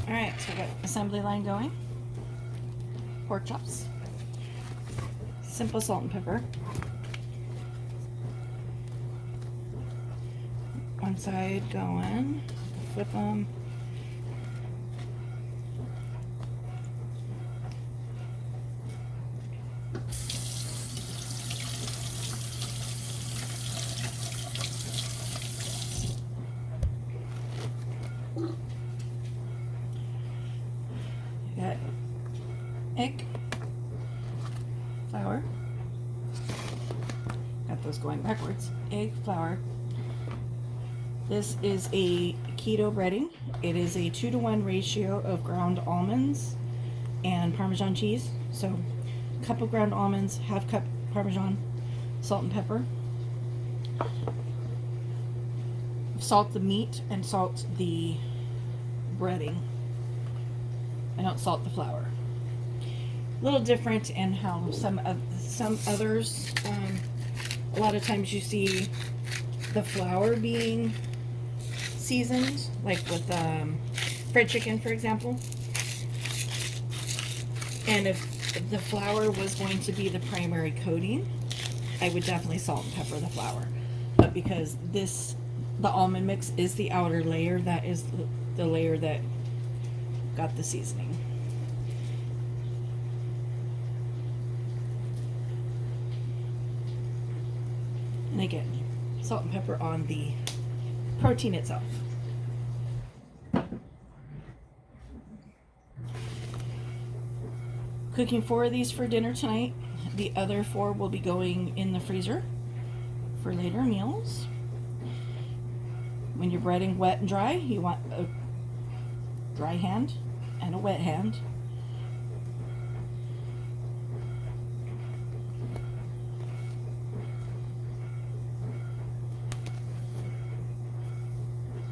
All right, so we got assembly line going. Pork chops. Simple salt and pepper. One side going. Flip them. Got egg, flour. Got those going backwards. Egg, flour. This is a keto breading. It is a 2-to-1 ratio of ground almonds and Parmesan cheese. So, cup of ground almonds, half cup Parmesan, salt and pepper. Salt the meat and salt the breading. I don't salt the flour. A little different in how some others. A lot of times you see the flour being seasoned, like with fried chicken, for example. And if the flour was going to be the primary coating, I would definitely salt and pepper the flour. But because the almond mix is the outer layer, that is the layer that got the seasoning. And again, salt and pepper on the protein itself. Cooking 4 of these for dinner tonight. The other 4 will be going in the freezer for later meals. When you're breading wet and dry, you want a dry hand and a wet hand.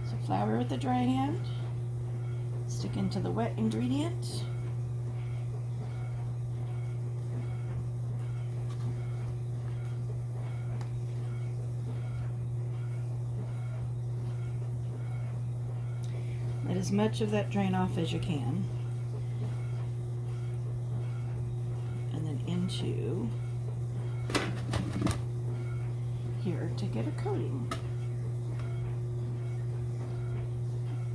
So flour with the dry hand, stick into the wet ingredient. Let as much of that drain off as you can. And then into here to get a coating.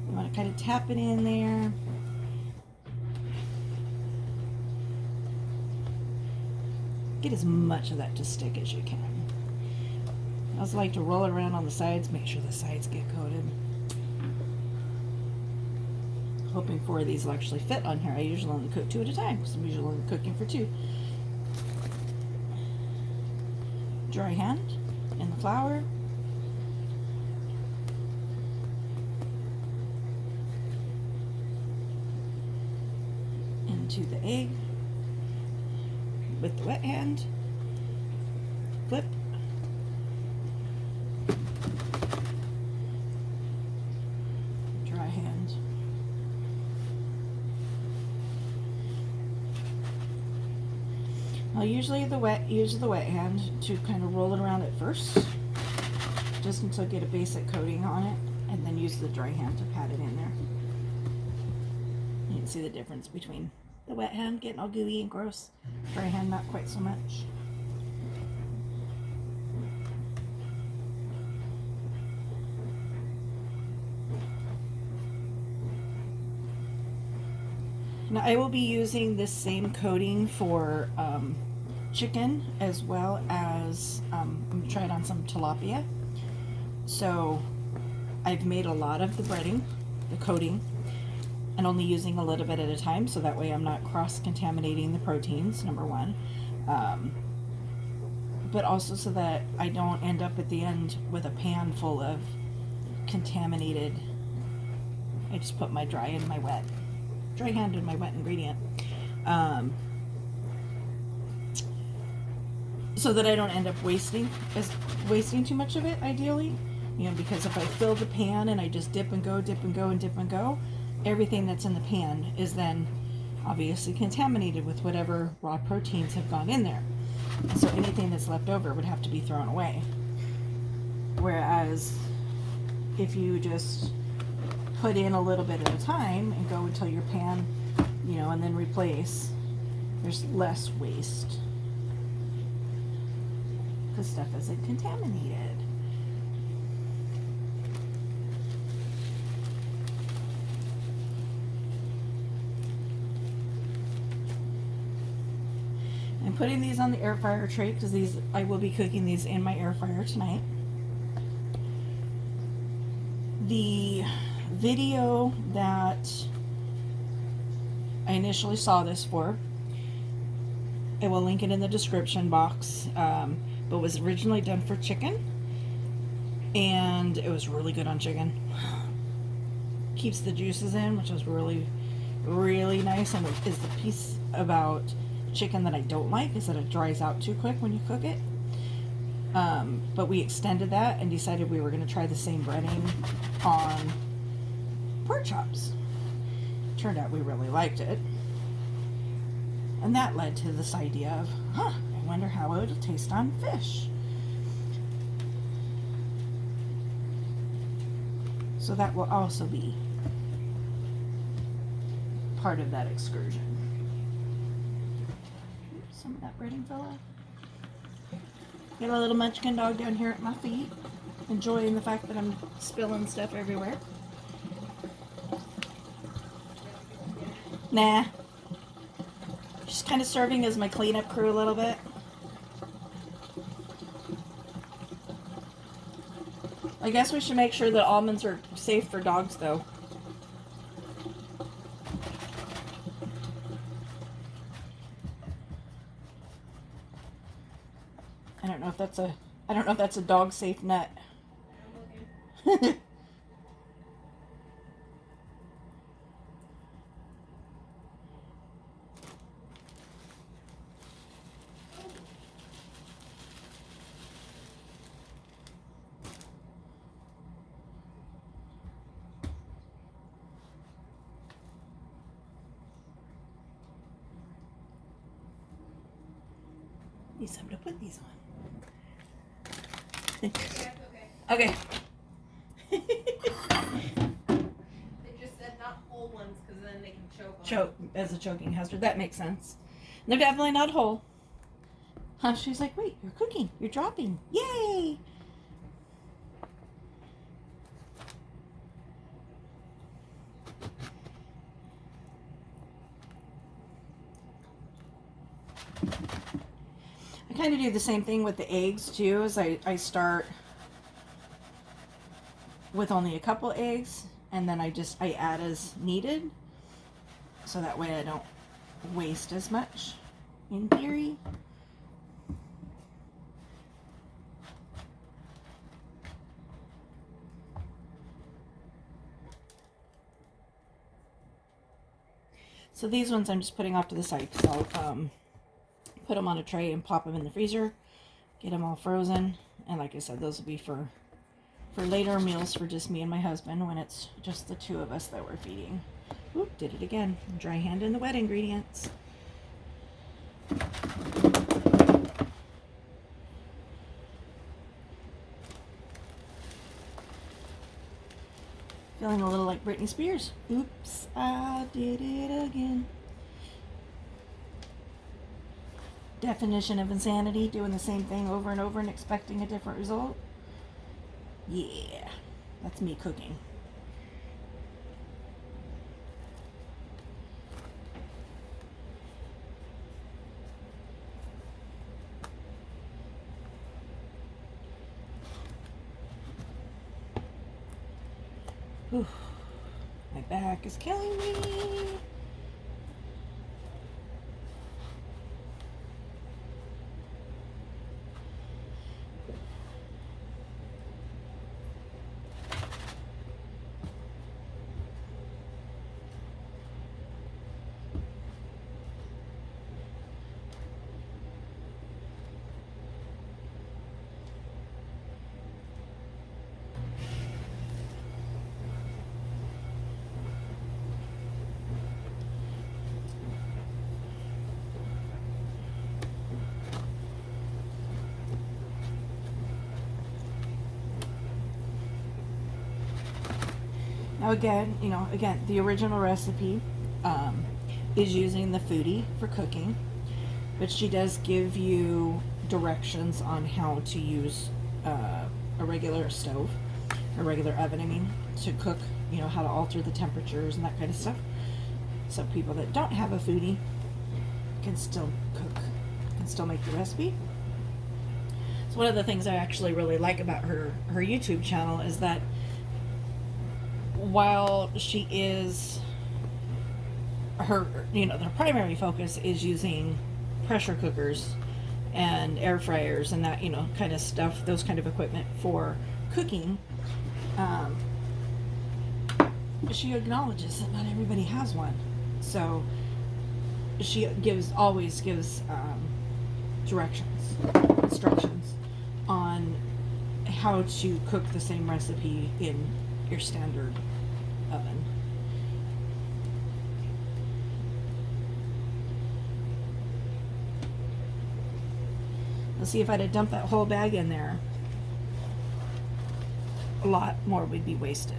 You want to kind of tap it in there. Get as much of that to stick as you can. I also like to roll it around on the sides, make sure the sides get coated. Hoping 4 of these will actually fit on here. I usually only cook 2 at a time because I'm usually only cooking for 2. Dry hand in the flour. Into the egg with the wet hand. Flip. Dry hand. I'll use the wet hand to kind of roll it around at first, just until I get a basic coating on it, and then use the dry hand to pat it in there. You can see the difference between the wet hand getting all gooey and gross, dry hand not quite so much. Now I will be using this same coating for chicken as well as I'm going to try it on some tilapia. So I've made a lot of the breading, the coating, and only using a little bit at a time, so that way I'm not cross-contaminating the proteins, number one. But also so that I don't end up at the end with a pan full of contaminated. I just put my dry and my wet. Dry hand and my wet ingredient. So that I don't end up wasting too much of it, ideally. You know, because if I fill the pan and I just dip and go, dip and go, and dip and go, everything that's in the pan is then obviously contaminated with whatever raw proteins have gone in there. And so anything that's left over would have to be thrown away. Whereas if you just put in a little bit at a time and go until your pan, you know, and then replace, there's less waste because stuff isn't contaminated. I'm putting these on the air fryer tray because these, I will be cooking these in my air fryer tonight. The video that I initially saw this for, I will link it in the description box, but was originally done for chicken, and it was really good on chicken. Keeps the juices in, which is really, really nice, and is the piece about chicken that I don't like is that it dries out too quick when you cook it. But we extended that and decided we were going to try the same breading on pork chops. Turned out we really liked it. And that led to this idea of, I wonder how it would taste on fish. So that will also be part of that excursion. Some of that breading fell off. Got a little munchkin dog down here at my feet, enjoying the fact that I'm spilling stuff everywhere. Nah. Just kind of serving as my cleanup crew a little bit. I guess we should make sure that almonds are safe for dogs, though. I don't know if that's a dog safe nut. Need something to put these on. Yeah, Okay. They just said not whole ones because then they can choke on Choke as a choking hazard. That makes sense. They're definitely not whole. Huh? She's like, wait, you're cooking. You're dropping. Yay! I kind of do the same thing with the eggs too, as I start with only a couple eggs, and then I add as needed, so that way I don't waste as much, in theory. So these ones I'm just putting off to the side because I'll put them on a tray and pop them in the freezer, get them all frozen, and like I said, those will be for later meals for just me and my husband when it's just the two of us that we're feeding. Oop, did it again. Dry hand in the wet ingredients. Feeling a little like Britney Spears. Oops, I did it again. Definition of insanity, doing the same thing over and over and expecting a different result. Yeah, that's me cooking. Whew. My back is killing me. Now again, the original recipe is using the Foodie for cooking, but she does give you directions on how to use a regular stove, a regular oven, I mean, to cook, how to alter the temperatures and that kind of stuff. So people that don't have a Foodie can still cook, can still make the recipe. So one of the things I actually really like about her YouTube channel is that while she is her primary focus is using pressure cookers and air fryers and that kind of stuff, those kind of equipment for cooking, she acknowledges that not everybody has one. So she always gives instructions on how to cook the same recipe in your standard oven. Let's see, if I'd have dumped that whole bag in there, a lot more would be wasted.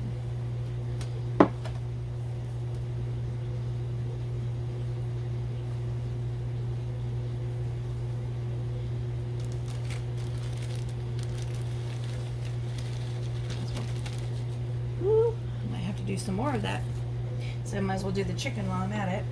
Do some more of that, so I might as well do the chicken while I'm at it.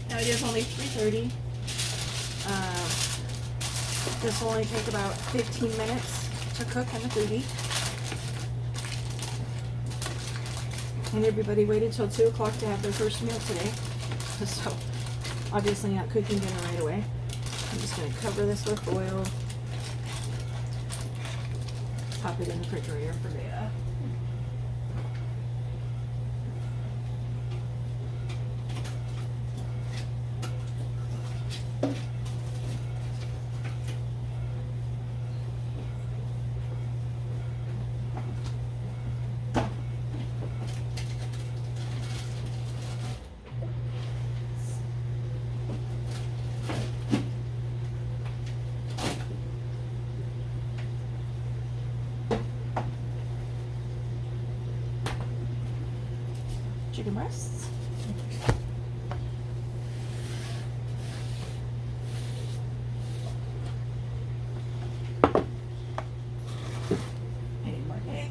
Now it is only 3:30. This will only take about 15 minutes to cook in the Foodie. And everybody waited till 2 o'clock to have their first meal today. So obviously not cooking dinner right away. I'm just going to cover this with oil. Pop it in the refrigerator for later. Chicken breasts. I need more egg.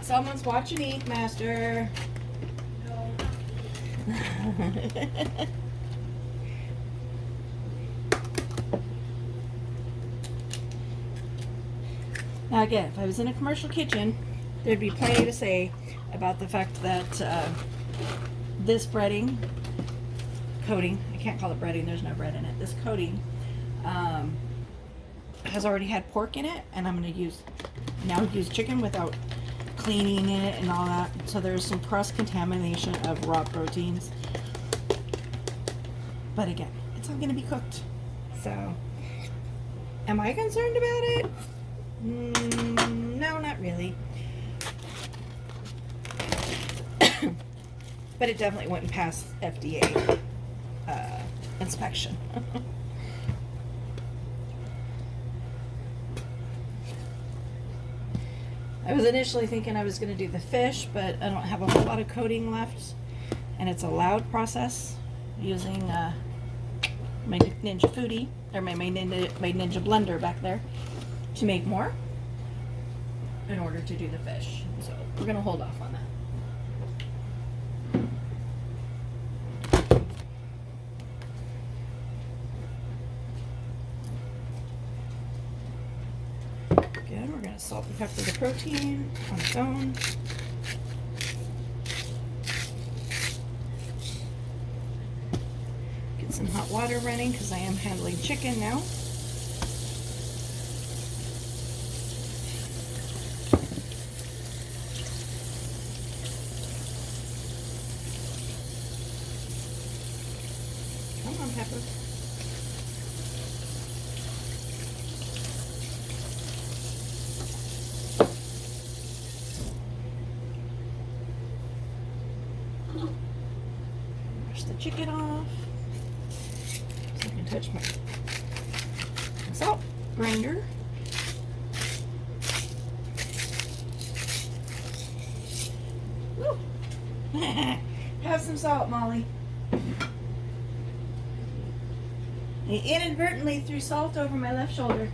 Someone's watching Eat Master. No. Now again, if I was in a commercial kitchen, there'd be plenty to say about the fact that this breading coating, I can't call it breading, there's no bread in it, this coating has already had pork in it, and I'm going to use chicken without cleaning it and all that. So there's some cross-contamination of raw proteins. But again, it's all going to be cooked. So, am I concerned about it? No, not really. But it definitely wouldn't pass FDA inspection. I was initially thinking I was going to do the fish, but I don't have a whole lot of coating left, and it's a loud process using my Ninja Foodie, or my Ninja blender back there, to make more in order to do the fish. So we're going to hold off on that. Again, we're going to salt and pepper the protein on its own. Get some hot water running because I am handling chicken now. pepper. Brush the chicken off. So I can touch my salt grinder. Woo. Have some salt, Molly. I inadvertently threw salt over my left shoulder.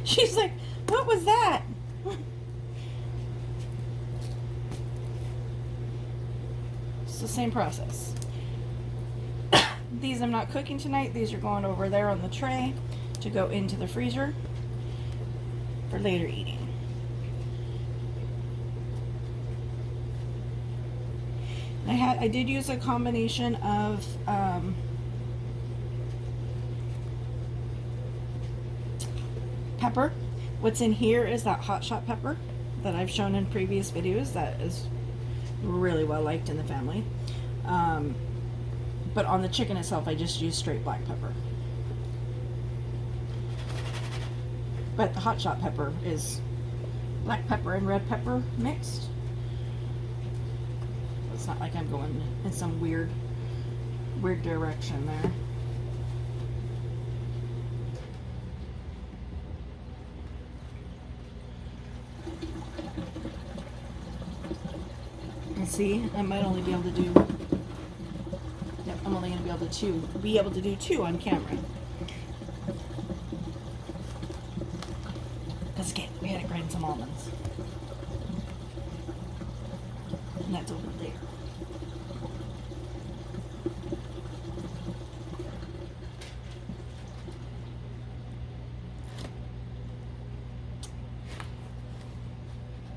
She's like, what was that? It's the same process. These I'm not cooking tonight. These are going over there on the tray to go into the freezer for later eating. I did use a combination of pepper. What's in here is that hot shot pepper that I've shown in previous videos that is really well liked in the family. But on the chicken itself, I just used straight black pepper. But the hot shot pepper is black pepper and red pepper mixed. It's not like I'm going in some weird direction there. And see, I might only be able to do. Yep, I'm only going to be able to do two on camera. Because again, we had to grind some almonds, and that's over there.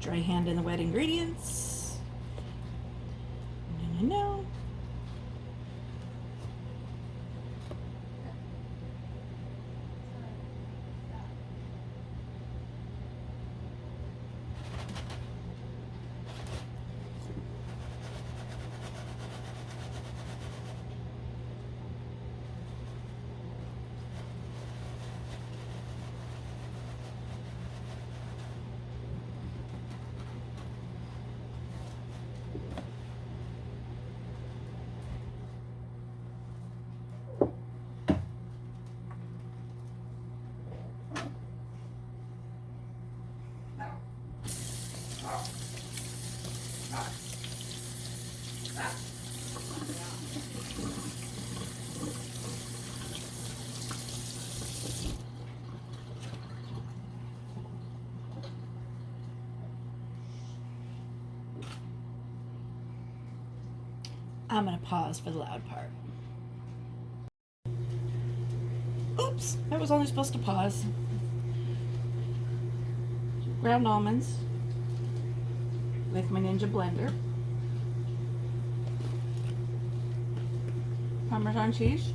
Dry hand in the wet ingredients. No. I'm going to pause for the loud part. Oops, I was only supposed to pause. Ground almonds with my Ninja blender. Parmesan cheese.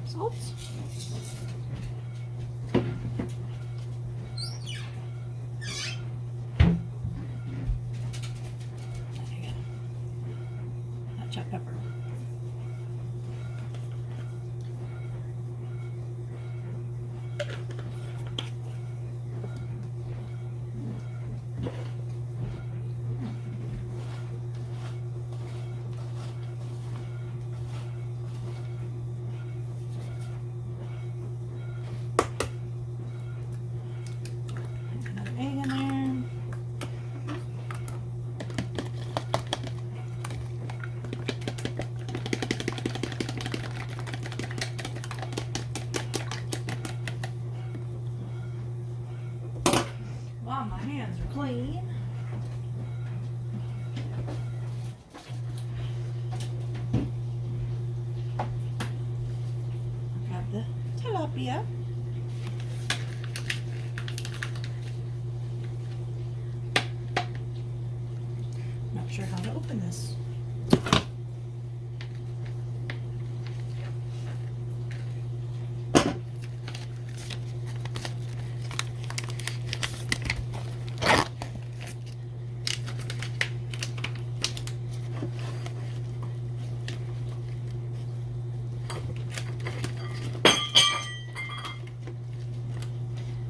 Salt. Hot chopped pepper. Another egg in there. Wow, my hands are clean. idea. Not sure how to open this.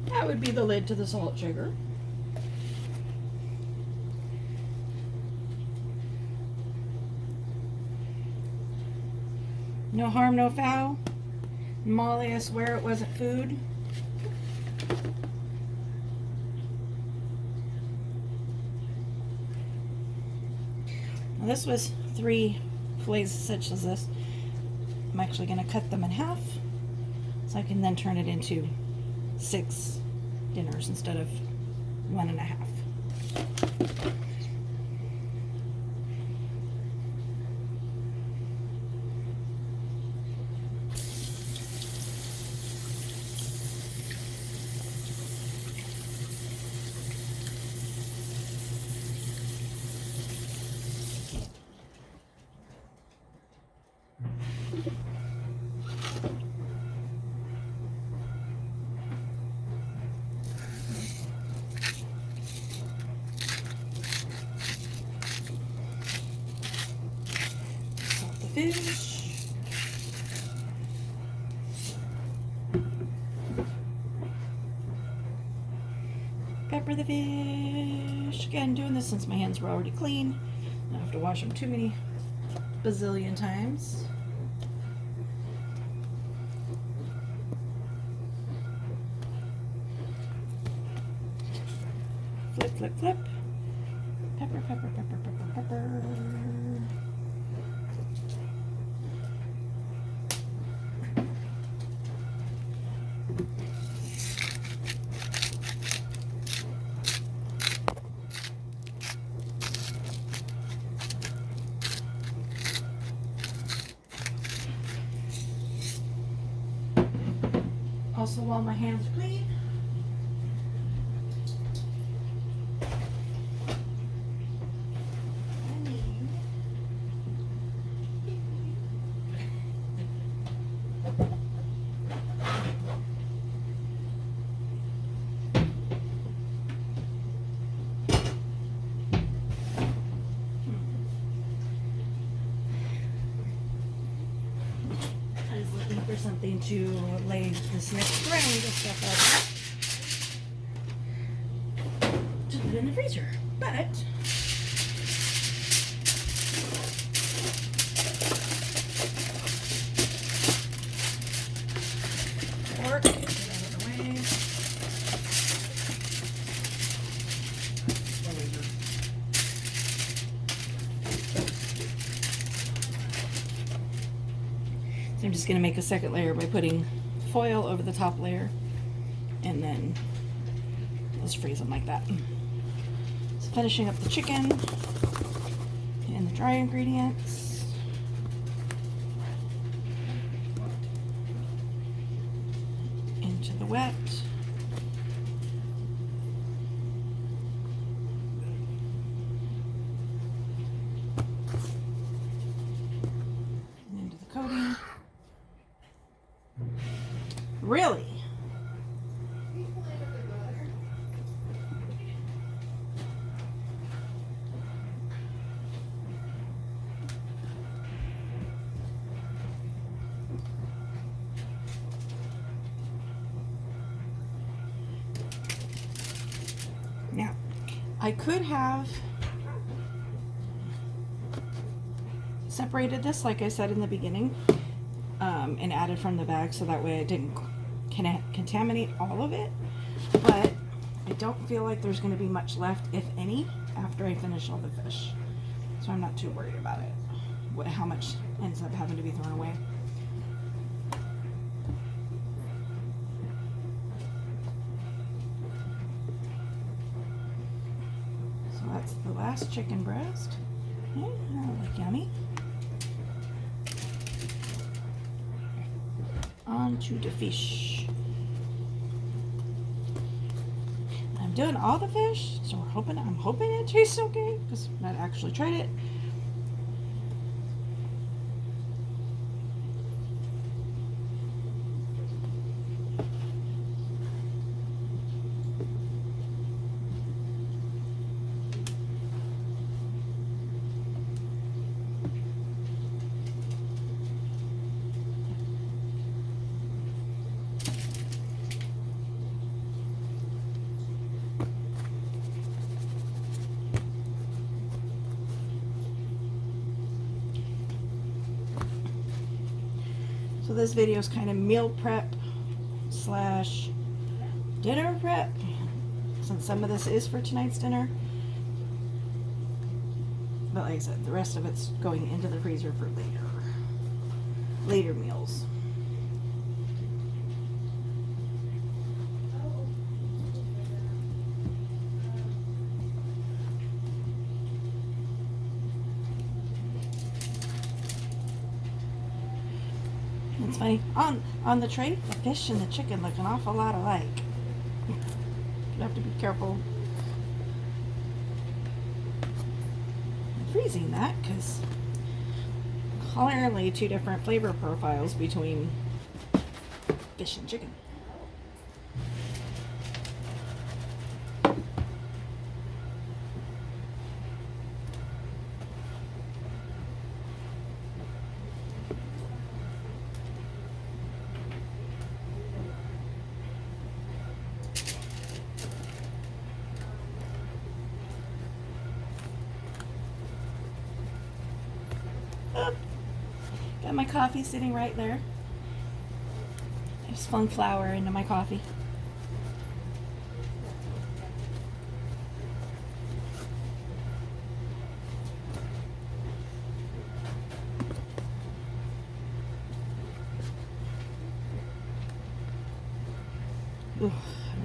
That would be the lid to the salt sugar. No harm, no foul. Molly, I swear it wasn't food. Now this was 3 fillets such as this. I'm actually going to cut them in half so I can then turn it into 6 dinners instead of 1.5. Salt the fish. Pepper the fish. Again, doing this since my hands were already clean. I don't have to wash them too many bazillion times. Flip, flip, flip. Pepper, pepper, pepper, pepper, pepper. Also, while my hands are clean, I need I was looking for something to lay this next round of stuff out to put in the freezer. But or get it out of the way. So I'm just going to make a second layer by putting foil over the top layer and then just freeze them like that. So finishing up the chicken and the dry ingredients. Into the wet. And into the coating. Really? Now, I could have separated this like I said in the beginning and added from the bag so that way I didn't contaminate all of it, but I don't feel like there's going to be much left, if any, after I finish all the fish. So I'm not too worried about it, how much ends up having to be thrown away. So that's the last chicken breast. Okay, that look yummy. on to the fish. I'm doing all the fish, so I'm hoping it tastes okay, because I've not actually tried it. So this video is kind of meal prep slash dinner prep, since some of this is for tonight's dinner. But like I said, the rest of it's going into the freezer for later meals. It's funny, on the tray, the fish and the chicken look an awful lot alike. You have to be careful freezing that, because clearly two different flavor profiles between fish and chicken. Got my coffee sitting right there. I just flung flour into my coffee. Ooh, I don't know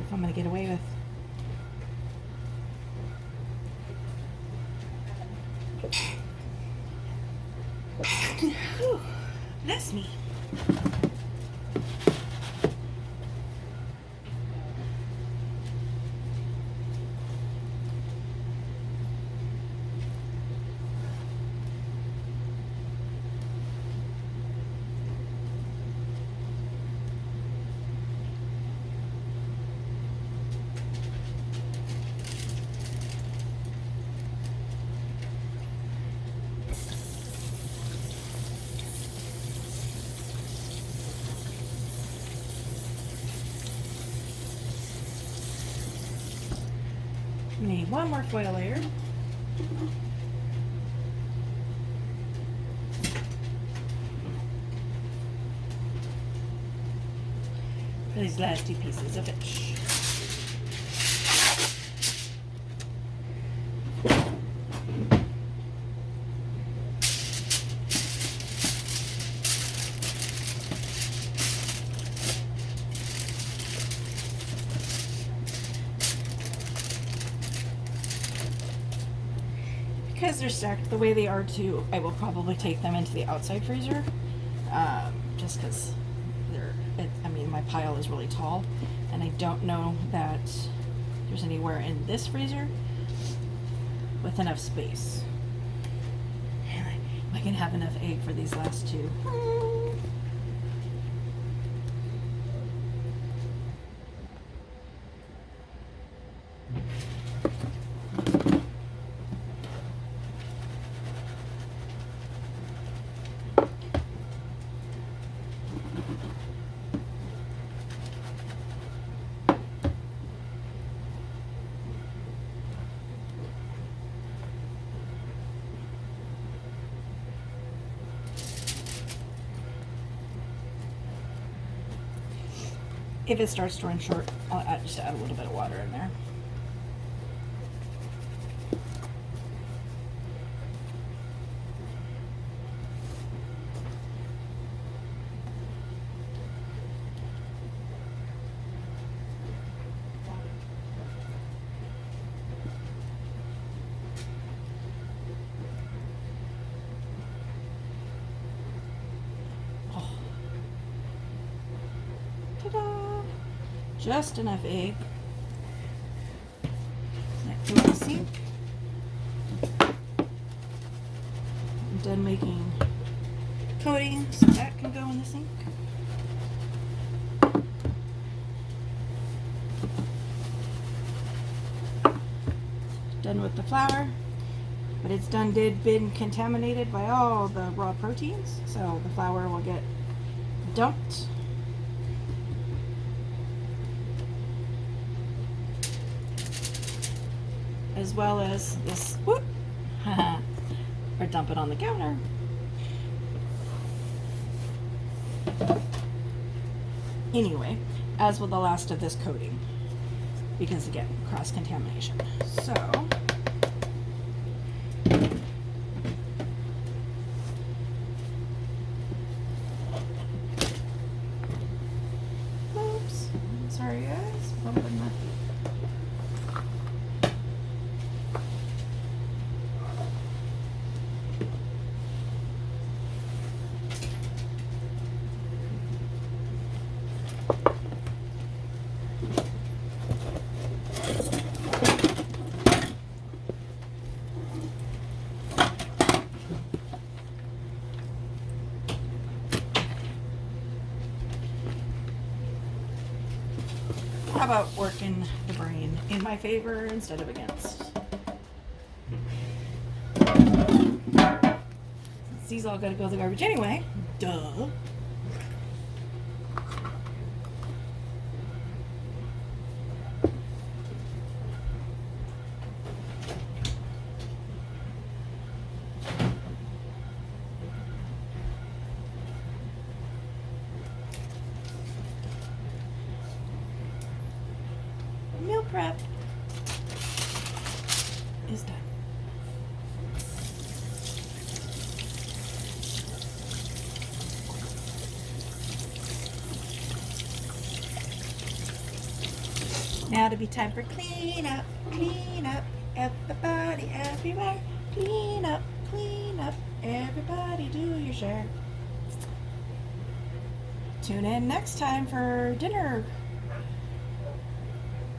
if I'm gonna get away with. Whew, bless me. We need one more foil layer. For these last two pieces of fish. Because they're stacked the way they are too, I will probably take them into the outside freezer, just because my pile is really tall, and I don't know that there's anywhere in this freezer with enough space. And I can have enough egg for these last two. If it starts to run short, I'll just add a little bit of water in there. just enough egg. That goes in the sink. I'm done making coating, so that can go in the sink. Done with the flour, but it's been contaminated by all the raw proteins, so the flour will get dumped. As well as this, whoop, or dump it on the counter. Anyway, as with the last of this coating, because again, cross contamination. So, oops, sorry guys, bumping that. How about working the brain in my favor instead of against? These all gotta go in the garbage anyway. Duh. Meal prep is done. Now it'll be time for clean up, everybody, everywhere. Clean up, everybody, do your share. Tune in next time for dinner